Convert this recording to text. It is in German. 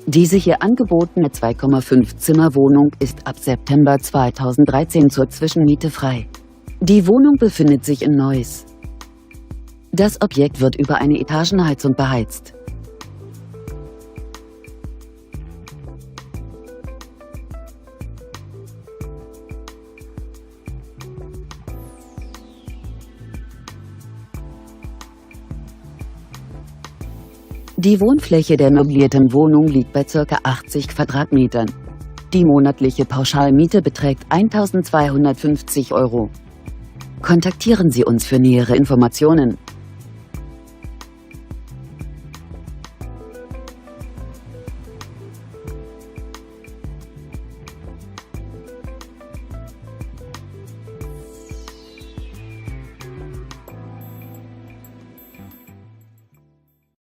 Diese hier angebotene 2,5 Zimmer-Wohnung ist ab September 2013 zur Zwischenmiete frei. Die Wohnung befindet sich in Neuss. Das Objekt wird über eine Etagenheizung beheizt. Die Wohnfläche der möblierten Wohnung liegt bei ca. 80 Quadratmetern. Die monatliche Pauschalmiete beträgt 1.250 €. Kontaktieren Sie uns für nähere Informationen.